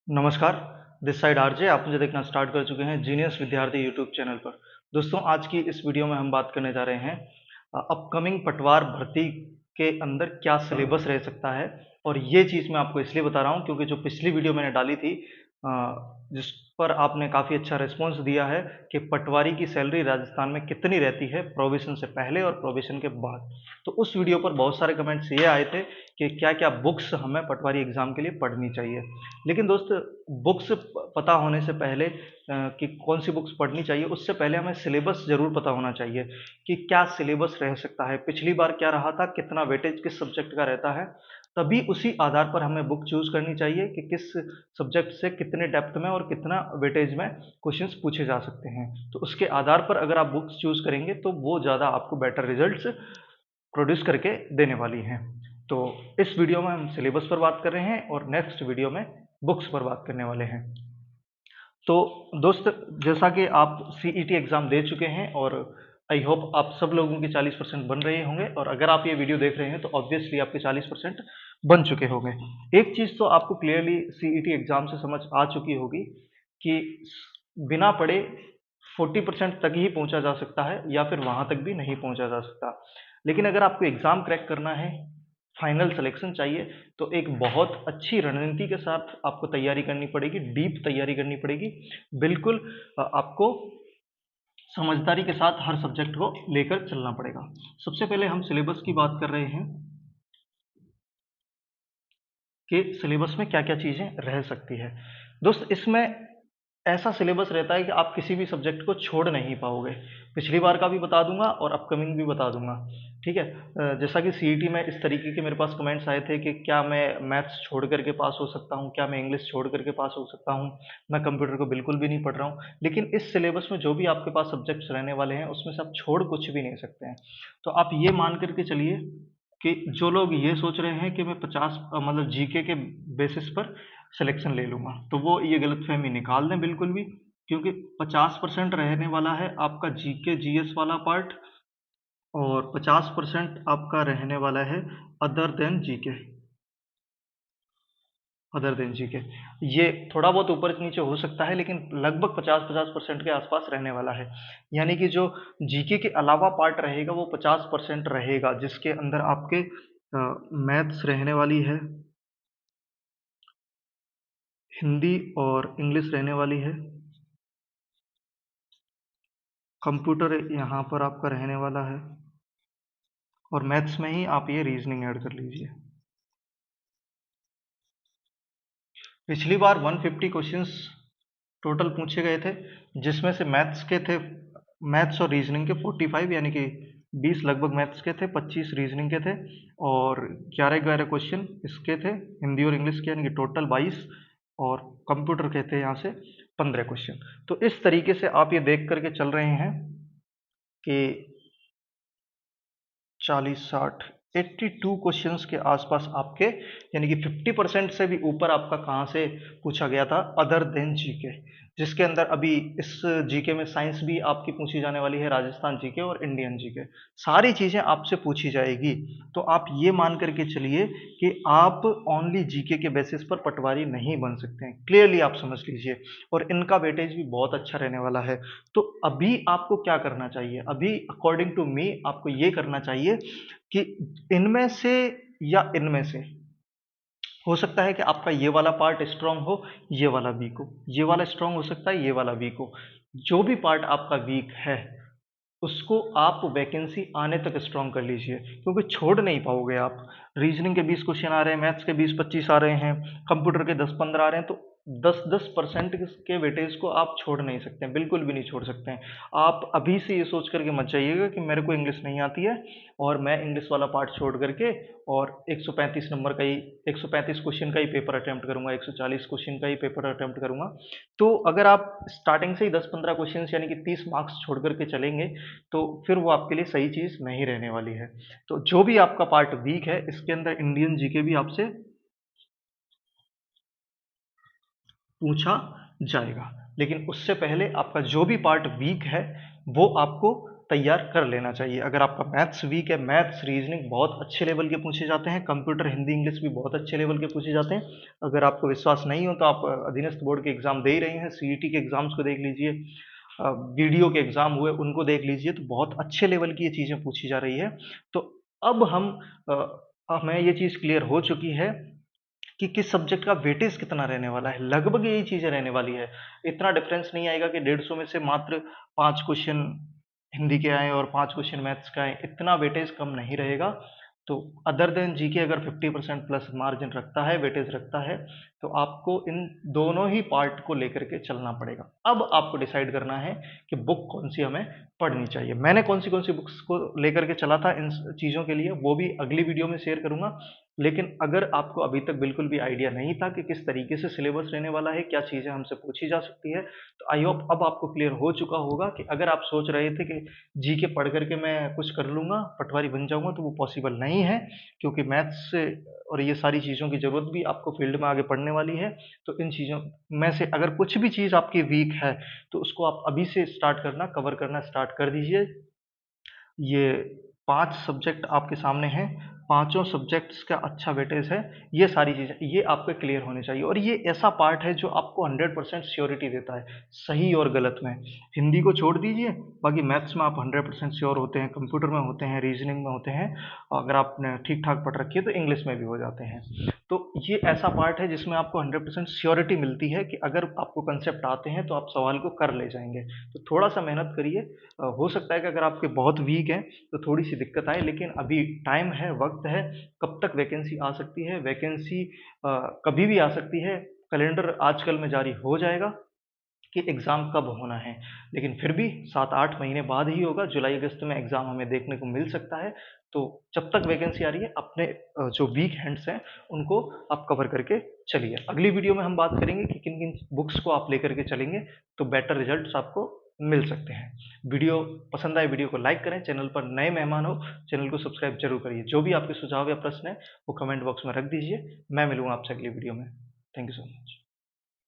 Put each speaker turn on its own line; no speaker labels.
नमस्कार, this side RJ. आप मुझे देखना स्टार्ट कर चुके हैं जीनियस विद्यार्थी यूट्यूब चैनल पर। दोस्तों, आज की इस वीडियो में हम बात करने जा रहे हैं अपकमिंग पटवार भर्ती के अंदर क्या सिलेबस रह सकता है। और ये चीज़ मैं आपको इसलिए बता रहा हूँ क्योंकि जो पिछली वीडियो मैंने डाली थी जिस पर आपने काफ़ी अच्छा रिस्पॉन्स दिया है कि पटवारी की सैलरी राजस्थान में कितनी रहती है प्रोविज़न से पहले और प्रोविज़न के बाद। तो उस वीडियो पर बहुत सारे कमेंट्स ये आए थे कि क्या-क्या बुक्स हमें पटवारी एग्ज़ाम के लिए पढ़नी चाहिए। लेकिन दोस्त, बुक्स पता होने से पहले कि कौन सी बुक्स पढ़नी चाहिए, उससे पहले हमें सिलेबस ज़रूर पता होना चाहिए कि क्या सिलेबस रह सकता है, पिछली बार क्या रहा था, कितना वेटेज किस सब्जेक्ट का रहता है। तभी उसी आधार पर हमें बुक चूज़ करनी चाहिए कि किस सब्जेक्ट से कितने डेप्थ में और कितना वेटेज में क्वेश्चंस पूछे जा सकते हैं। तो उसके आधार पर अगर आप बुक्स चूज़ करेंगे तो वो ज़्यादा आपको बेटर रिजल्ट्स प्रोड्यूस करके देने वाली हैं। तो इस वीडियो में हम सिलेबस पर बात कर रहे हैं और नेक्स्ट वीडियो में बुक्स पर बात करने वाले हैं। तो दोस्त, जैसा कि आप सीईटी एग्ज़ाम दे चुके हैं और आई होप आप सब लोगों के 40% बन रहे होंगे, और अगर आप ये वीडियो देख रहे हैं तो ऑब्वियसली आपके 40% बन चुके होंगे। एक चीज़ तो आपको क्लियरली सीईटी एग्ज़ाम से समझ आ चुकी होगी कि बिना पढ़े 40% तक ही पहुंचा जा सकता है या फिर वहां तक भी नहीं पहुंचा जा सकता। लेकिन अगर आपको एग्ज़ाम क्रैक करना है, फाइनल सिलेक्शन चाहिए, तो एक बहुत अच्छी रणनीति के साथ आपको तैयारी करनी पड़ेगी, डीप तैयारी करनी पड़ेगी। बिल्कुल आपको समझदारी के साथ हर सब्जेक्ट को लेकर चलना पड़ेगा। सबसे पहले हम सिलेबस की बात कर रहे हैं कि सिलेबस में क्या क्या चीज़ें रह सकती है। दोस्त, इसमें ऐसा सिलेबस रहता है कि आप किसी भी सब्जेक्ट को छोड़ नहीं पाओगे। पिछली बार का भी बता दूंगा और अपकमिंग भी बता दूंगा, ठीक है। जैसा कि सीईटी में इस तरीके के मेरे पास कमेंट्स आए थे कि क्या मैं मैथ्स छोड़ करके पास हो सकता हूँ, क्या मैं इंग्लिश छोड़ करके पास हो सकता हूँ, मैं कंप्यूटर को बिल्कुल भी नहीं पढ़ रहा हूँ। लेकिन इस सिलेबस में जो भी आपके पास सब्जेक्ट्स रहने वाले हैं उसमें से आप छोड़ कुछ भी नहीं सकते हैं। तो आप ये मान करके चलिए कि जो लोग ये सोच रहे हैं कि मैं 50 मतलब जीके के बेसिस पर सिलेक्शन ले लूँगा, तो वो ये गलतफहमी निकाल दें बिल्कुल भी। क्योंकि 50% रहने वाला है आपका जीके जीएस वाला पार्ट, और 50% आपका रहने वाला है other than GK. Other than GK ये थोड़ा बहुत ऊपर नीचे हो सकता है, लेकिन लगभग 50% के आसपास रहने वाला है। यानी कि जो जीके के अलावा पार्ट रहेगा वो 50% रहेगा, जिसके अंदर आपके मैथ्स रहने वाली है, हिंदी और इंग्लिश रहने वाली है, कंप्यूटर यहाँ पर आपका रहने वाला है, और मैथ्स में ही आप ये रीजनिंग ऐड कर लीजिए। पिछली बार 150 क्वेश्चंस टोटल पूछे गए थे, जिसमें से मैथ्स के थे, मैथ्स और रीजनिंग के 45, यानी कि 20 लगभग मैथ्स के थे, 25 रीजनिंग के थे, और 11-11 क्वेश्चन इसके थे हिंदी और इंग्लिश के, यानी कि टोटल 22, और कंप्यूटर के थे यहाँ से 15 क्वेश्चन। तो इस तरीके से आप ये देख करके चल रहे हैं कि 40-60 82 क्वेश्चंस के आसपास आपके, यानी कि 50% से भी ऊपर आपका कहाँ से पूछा गया था, अदर देन जीके। जिसके अंदर अभी इस जीके में साइंस भी आपकी पूछी जाने वाली है, राजस्थान जीके और इंडियन जीके, सारी चीजें आपसे पूछी जाएगी। तो आप ये मान करके चलिए कि आप ओनली जीके के बेसिस पर पटवारी नहीं बन सकते हैं, क्लियरली आप समझ लीजिए। और इनका वेटेज भी बहुत अच्छा रहने वाला है। तो अभी आपको क्या करना चाहिए, अभी अकॉर्डिंग टू मी आपको ये करना चाहिए कि इनमें से या इनमें से हो सकता है कि आपका ये वाला पार्ट स्ट्रांग हो, ये वाला वीक हो, ये वाला स्ट्रांग हो सकता है, ये वाला वीक हो। जो भी पार्ट आपका वीक है उसको आप वैकेंसी आने तक स्ट्रांग कर लीजिए, क्योंकि छोड़ नहीं पाओगे आप। रीजनिंग के 20 क्वेश्चन आ रहे हैं, मैथ्स के 20-25 आ रहे हैं, कंप्यूटर के 10-15 आ रहे हैं, तो 10-10% के वेटेज को आप छोड़ नहीं सकते हैं, बिल्कुल भी नहीं छोड़ सकते हैं। आप अभी से ये सोच करके मत जाइएगा कि मेरे को इंग्लिश नहीं आती है और मैं इंग्लिश वाला पार्ट छोड़ करके और 135 नंबर का ही, 135 क्वेश्चन का ही पेपर अटेम्प्ट करूंगा, 140 क्वेश्चन का ही पेपर अटेम्प्ट करूंगा। तो अगर आप स्टार्टिंग से ही 10-15 क्वेश्चन यानी कि 30 मार्क्स छोड़ करके चलेंगे तो फिर वो आपके लिए सही चीज़ नहीं रहने वाली है। तो जो भी आपका पार्ट वीक है, इसके अंदर इंडियन जीके भी आपसे पूछा जाएगा, लेकिन उससे पहले आपका जो भी पार्ट वीक है वो आपको तैयार कर लेना चाहिए। अगर आपका मैथ्स वीक है, मैथ्स, रीजनिंग बहुत अच्छे लेवल के पूछे जाते हैं, कंप्यूटर, हिंदी, इंग्लिश भी बहुत अच्छे लेवल के पूछे जाते हैं। अगर आपको विश्वास नहीं हो तो आप अधीनस्थ बोर्ड के एग्ज़ाम दे ही रहे हैं, सीईटी के एग्ज़ाम्स को देख लीजिए, वीडियो के एग्ज़ाम हुए उनको देख लीजिए, तो बहुत अच्छे लेवल की ये चीज़ें पूछी जा रही है। तो अब हमें ये चीज़ क्लियर हो चुकी है कि किस सब्जेक्ट का वेटेज कितना रहने वाला है, लगभग यही चीज़ें रहने वाली है। इतना डिफरेंस नहीं आएगा कि 150 में से मात्र 5 क्वेश्चन हिंदी के आएँ और 5 क्वेश्चन मैथ्स का आएँ, इतना वेटेज कम नहीं रहेगा। तो अदर देन जीके अगर 50% प्लस मार्जिन रखता है, वेटेज रखता है, तो आपको इन दोनों ही पार्ट को लेकर के चलना पड़ेगा। अब आपको डिसाइड करना है कि बुक कौन-सी हमें पढ़नी चाहिए। मैंने कौन-सी बुक्स को लेकर के चला था इन चीज़ों के लिए, वो भी अगली वीडियो में शेयर करूँगा। लेकिन अगर आपको अभी तक बिल्कुल भी आइडिया नहीं था कि किस तरीके से सिलेबस रहने वाला है, क्या चीज़ें हमसे पूछी जा सकती है, तो आई होप अब आपको क्लियर हो चुका होगा कि अगर आप सोच रहे थे कि जीके पढ़ कर के मैं कुछ कर लूँगा, पटवारी बन जाऊँगा, तो वो पॉसिबल नहीं है, क्योंकि मैथ्स से और ये सारी चीज़ों की ज़रूरत भी आपको फील्ड में आगे पढ़ने वाली है। तो इन चीज़ों में से अगर कुछ भी चीज़ आपकी वीक है, तो उसको आप अभी से स्टार्ट करना, कवर करना स्टार्ट कर दीजिए। ये 5 सब्जेक्ट आपके सामने हैं, पाँचों सब्जेक्ट्स का अच्छा वेटेज है, ये सारी चीज़ें ये आपके क्लियर होनी चाहिए और ये ऐसा पार्ट है जो आपको 100% श्योरिटी देता है, सही और गलत में। हिंदी को छोड़ दीजिए, बाकी मैथ्स में आप 100% श्योर होते हैं, कंप्यूटर में होते हैं, रीजनिंग में होते हैं, अगर आपने ठीक-ठाक पढ़ रखी है तो इंग्लिश में भी हो जाते हैं। तो ये ऐसा पार्ट है जिसमें आपको 100% श्योरिटी मिलती है कि अगर आपको कंसेप्ट आते हैं तो आप सवाल को कर ले जाएँगे। तो थोड़ा-सा मेहनत करिए, हो सकता है कि अगर आपके बहुत वीक हैं तो थोड़ी-सी दिक्कत आए, लेकिन अभी टाइम है, वक़्त है, कब तक वैकेंसी आ सकती है, वैकेंसी कभी भी आ सकती है, कैलेंडर आजकल में जारी हो जाएगा कि एग्ज़ाम कब होना है। लेकिन फिर भी 7-8 महीने बाद ही होगा, जुलाई-अगस्त में एग्ज़ाम हमें देखने को मिल सकता है। तो जब तक वैकेंसी आ रही है, अपने जो वीक हैंड्स हैं, उनको आप कवर करके चलिए। अगली वीडियो में हम बात करेंगे कि किन-किन बुक्स को आप लेकर के चलेंगे, तो बेटर रिज़ल्ट्स आपको मिल सकते हैं। वीडियो पसंद आए, वीडियो को लाइक करें, चैनल पर नए मेहमान हो, चैनल को सब्सक्राइब ज़रूर करिए। जो भी आपके सुझाव या प्रश्न हैं, वो कमेंट बॉक्स में रख दीजिए। मैं मिलूँगा आपसे अगली वीडियो में। Thank you so much.